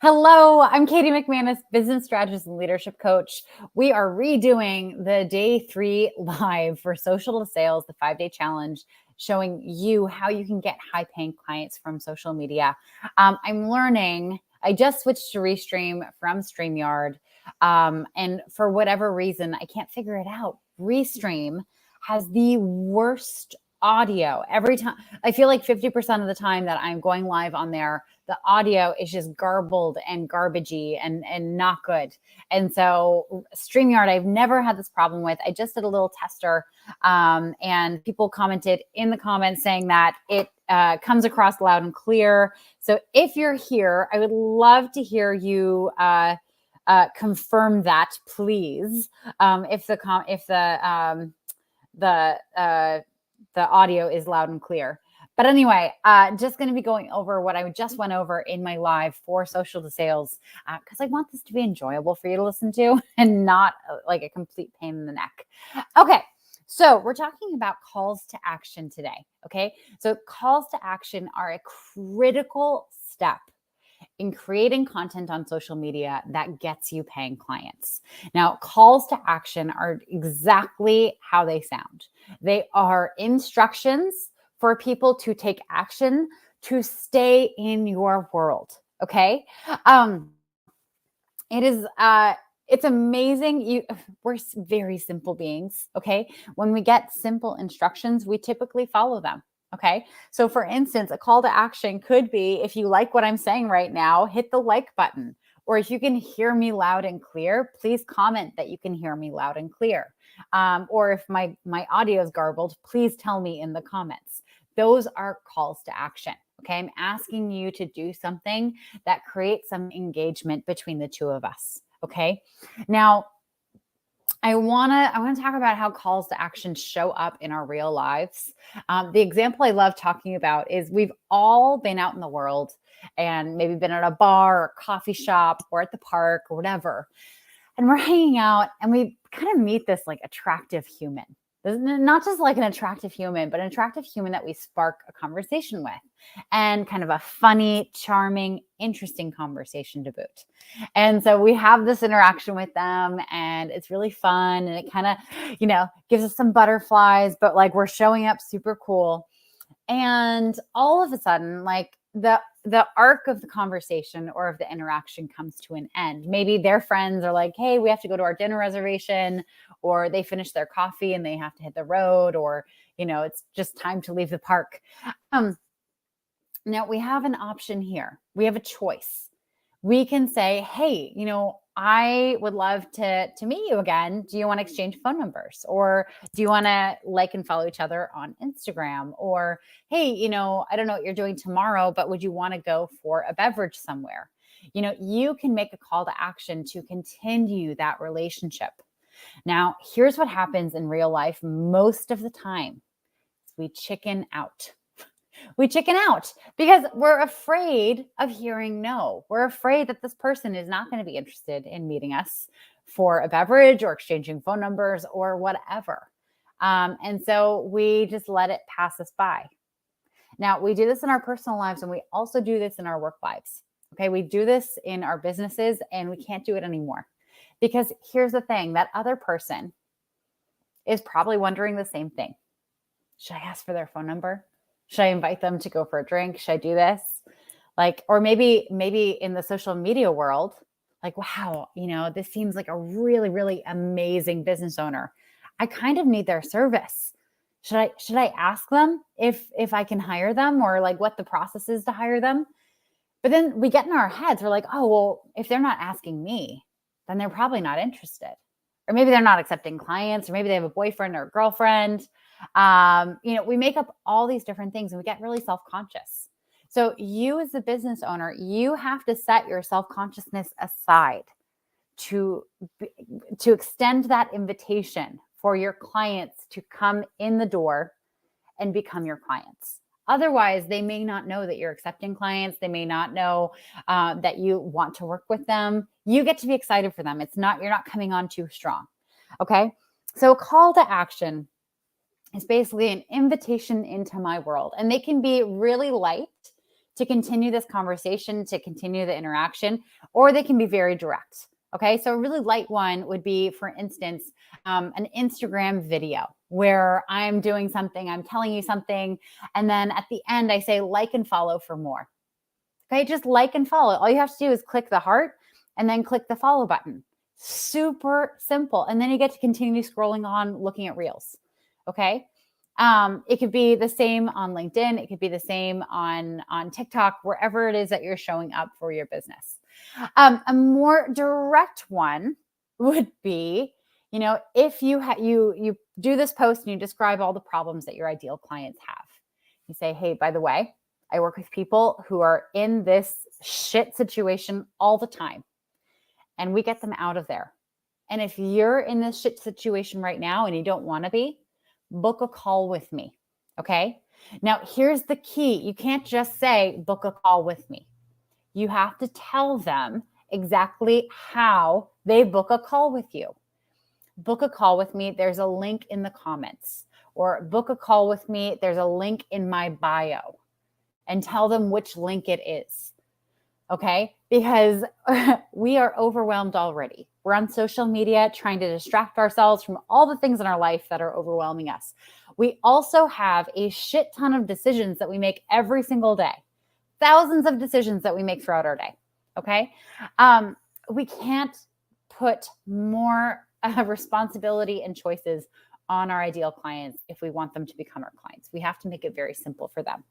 Hello, I'm Katie McManus, business strategist and leadership coach. We are redoing the day 3 live for Social to Sales, the 5-day challenge, showing you how you can get high paying clients from social media. I'm learning, I just switched to Restream from StreamYard. And for whatever reason, I can't figure it out. Restream has the worst audio every time. I feel like 50% of the time that I'm going live on there, the audio is just garbled and garbagey and not good. And so StreamYard, I've never had this problem with. I just did a little tester, and people commented in the comments saying that it comes across loud and clear. So if you're here, I would love to hear you confirm that, please. If the audio is loud and clear. But anyway, just going to be going over what I just went over in my live for Social to Sales, because I want this to be enjoyable for you to listen to and not like a complete pain in the neck. Okay, so we're talking about calls to action today. Okay, so calls to action are a critical step in creating content on social media that gets you paying clients. Now, calls to action are exactly how they sound. They are instructions for people to take action to stay in your world. Okay. It's amazing. We're very simple beings. Okay. When we get simple instructions, we typically follow them. Okay. So for instance, a call to action could be, if you like what I'm saying right now, hit the like button. Or if you can hear me loud and clear, please comment that you can hear me loud and clear. Or if my audio is garbled, please tell me in the comments. Those are calls to action. Okay. I'm asking you to do something that creates some engagement between the two of us. Okay. Now, I want to talk about how calls to action show up in our real lives. The example I love talking about is we've all been out in the world and maybe been at a bar or coffee shop or at the park or whatever. And we're hanging out and we kind of meet this like attractive human. Not just like an attractive human, but an attractive human that we spark a conversation with, and kind of a funny, charming, interesting conversation to boot. And so we have this interaction with them and it's really fun. And it kind of, gives us some butterflies, but like we're showing up super cool. And all of a sudden, like the arc of the conversation or of the interaction comes to an end. Maybe their friends are like, hey, we have to go to our dinner reservation, or they finish their coffee and they have to hit the road, or, it's just time to leave the park. Now we have an option here. We have a choice. We can say, hey, I would love to meet you again. Do you want to exchange phone numbers? Or do you want to like and follow each other on Instagram? Or, hey, I don't know what you're doing tomorrow, but would you want to go for a beverage somewhere? You can make a call to action to continue that relationship. Now, here's what happens in real life most of the time. We chicken out. We chicken out because we're afraid of hearing no. We're afraid that this person is not going to be interested in meeting us for a beverage or exchanging phone numbers or whatever. And so we just let it pass us by. Now, we do this in our personal lives and we also do this in our work lives. Okay, we do this in our businesses and we can't do it anymore. Because here's the thing, that other person is probably wondering the same thing. Should I ask for their phone number? Should I invite them to go for a drink? Should I do this? Or maybe in the social media world, like, wow, this seems like a really, really amazing business owner. I kind of need their service. Should I ask them if I can hire them, or like what the process is to hire them? But then we get in our heads, we're like, oh, well, if they're not asking me, then they're probably not interested. Or maybe they're not accepting clients, or maybe they have a boyfriend or a girlfriend. We make up all these different things and we get really self-conscious. So you as a business owner, you have to set your self-consciousness aside to extend that invitation for your clients to come in the door and become your clients. Otherwise, they may not know that you're accepting clients. They may not know that you want to work with them. You get to be excited for them. You're not coming on too strong. Okay. So a call to action is basically an invitation into my world. And they can be really light to continue this conversation, to continue the interaction, or they can be very direct. Okay, so a really light one would be, for instance, an Instagram video where I'm doing something, I'm telling you something, and then at the end I say like and follow for more. Okay, just like and follow. All you have to do is click the heart and then click the follow button. Super simple. And then you get to continue scrolling on, looking at reels. Okay. It could be the same on LinkedIn. It could be the same on TikTok, wherever it is that you're showing up for your business. A more direct one would be, if you do this post and you describe all the problems that your ideal clients have. You say, hey, by the way, I work with people who are in this shit situation all the time, and we get them out of there. And if you're in this shit situation right now and you don't want to be, book a call with me. Okay. Now, here's the key. You can't just say, book a call with me. You have to tell them exactly how they book a call with you. Book a call with me. There's a link in the comments, or book a call with me. There's a link in my bio, and tell them which link it is. Okay. Because we are overwhelmed already. We're on social media trying to distract ourselves from all the things in our life that are overwhelming us. We also have a shit ton of decisions that we make every single day. Thousands of decisions that we make throughout our day. Okay. We can't put more responsibility and choices on our ideal clients if we want them to become our clients. We have to make it very simple for them.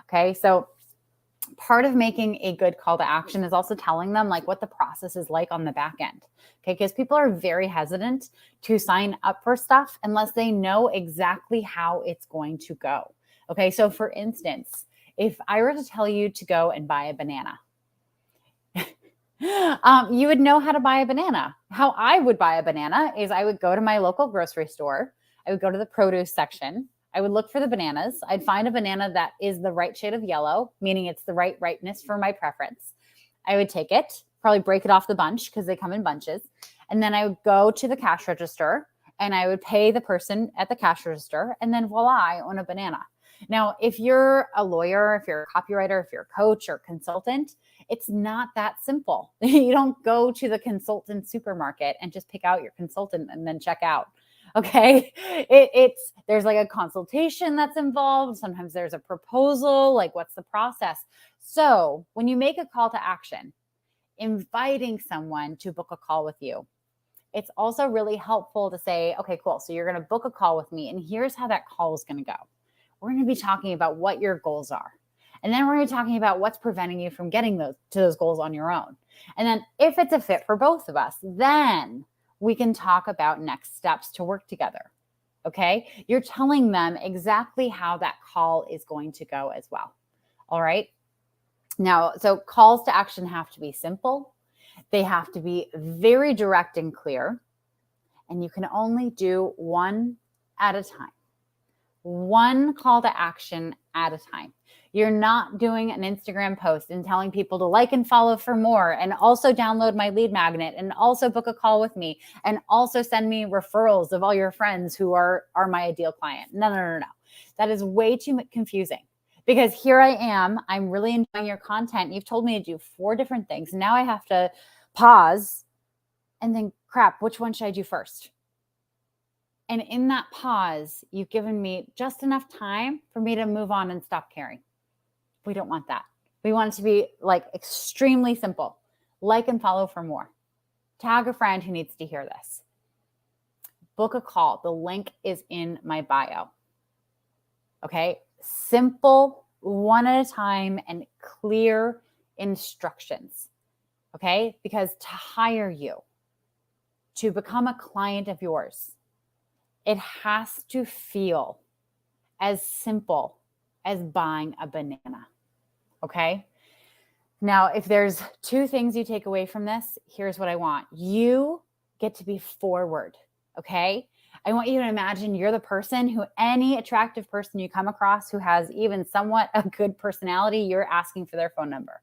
Okay. So part of making a good call to action is also telling them like what the process is like on the back end. Okay. Because people are very hesitant to sign up for stuff unless they know exactly how it's going to go. Okay. So for instance, if I were to tell you to go and buy a banana, you would know how to buy a banana. How I would buy a banana is I would go to my local grocery store. I would go to the produce section. I would look for the bananas. I'd find a banana that is the right shade of yellow, meaning it's the right ripeness for my preference. I would take it, probably break it off the bunch because they come in bunches. And then I would go to the cash register and I would pay the person at the cash register. And then voila, I own a banana. Now, if you're a lawyer, if you're a copywriter, if you're a coach or consultant, it's not that simple. You don't go to the consultant supermarket and just pick out your consultant and then check out. Okay. There's like a consultation that's involved. Sometimes there's a proposal, like what's the process? So when you make a call to action, inviting someone to book a call with you, it's also really helpful to say, okay, cool. So you're going to book a call with me and here's how that call is going to go. We're going to be talking about what your goals are. And then we're going to be talking about what's preventing you from getting to those goals on your own. And then if it's a fit for both of us, then we can talk about next steps to work together. Okay. You're telling them exactly how that call is going to go as well. All right. Now, so calls to action have to be simple. They have to be very direct and clear. And you can only do one at a time. One call to action at a time. You're not doing an Instagram post and telling people to like and follow for more, and also download my lead magnet, and also book a call with me, and also send me referrals of all your friends who are my ideal client. No. That is way too confusing, because here I am. I'm really enjoying your content. You've told me to do 4 different things. Now I have to pause and think, crap, which one should I do first? And in that pause, you've given me just enough time for me to move on and stop caring. We don't want that. We want it to be like extremely simple. Like and follow for more. Tag a friend who needs to hear this. Book a call. The link is in my bio. Okay. Simple, one at a time, and clear instructions. Okay. Because to hire you, to become a client of yours, it has to feel as simple as buying a banana. Okay. Now, if there's 2 things you take away from this, here's what I want. You get to be forward. Okay. I want you to imagine you're the person who any attractive person you come across who has even somewhat a good personality, you're asking for their phone number.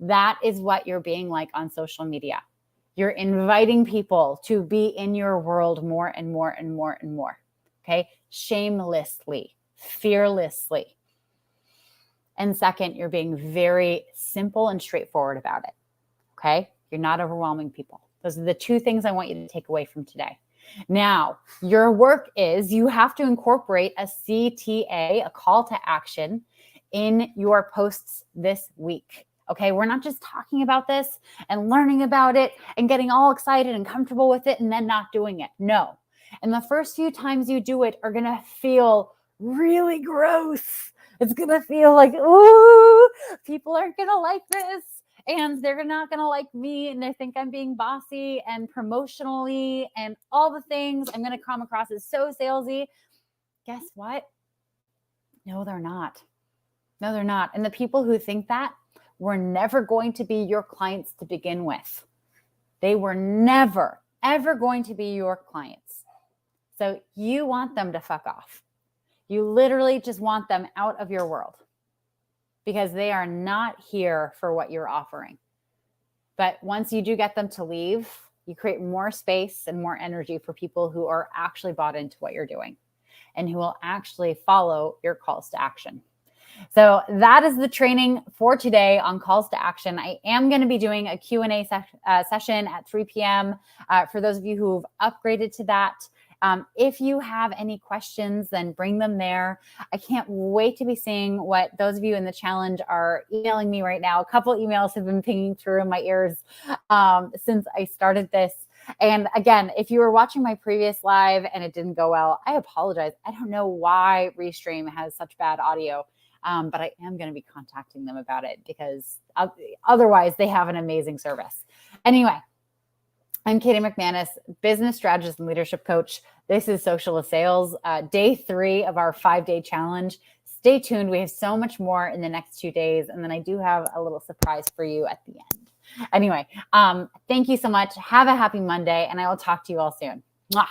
That is what you're being like on social media. You're inviting people to be in your world more and more and more and more. Okay. Shamelessly, fearlessly. And second, you're being very simple and straightforward about it. Okay? You're not overwhelming people. Those are the two things I want you to take away from today. Now, your work is you have to incorporate a CTA, a call to action, in your posts this week. Okay, we're not just talking about this and learning about it and getting all excited and comfortable with it and then not doing it. No. And the first few times you do it are going to feel really gross. It's going to feel like, ooh, people aren't going to like this. And they're not going to like me. And they think I'm being bossy and promotionally and all the things. I'm going to come across as so salesy. Guess what? No, they're not. No, they're not. And the people who think that were never going to be your clients to begin with. They were never, ever going to be your clients. So you want them to fuck off. You literally just want them out of your world because they are not here for what you're offering. But once you do get them to leave, you create more space and more energy for people who are actually bought into what you're doing and who will actually follow your calls to action. So that is the training for today on calls to action. I am going to be doing a Q&A session at 3 p.m. For those of you who've upgraded to that. If you have any questions, then bring them there. I can't wait to be seeing what those of you in the challenge are emailing me right now. A couple emails have been pinging through in my ears since I started this. And again, if you were watching my previous live and it didn't go well, I apologize. I don't know why Restream has such bad audio, but I am going to be contacting them about it because otherwise they have an amazing service. Anyway, I'm Katie McManus, business strategist and leadership coach. This is Social Sales, day 3 of our 5-day challenge. Stay tuned. We have so much more in the next 2 days. And then I do have a little surprise for you at the end. Anyway, thank you so much. Have a happy Monday, and I will talk to you all soon. Mwah.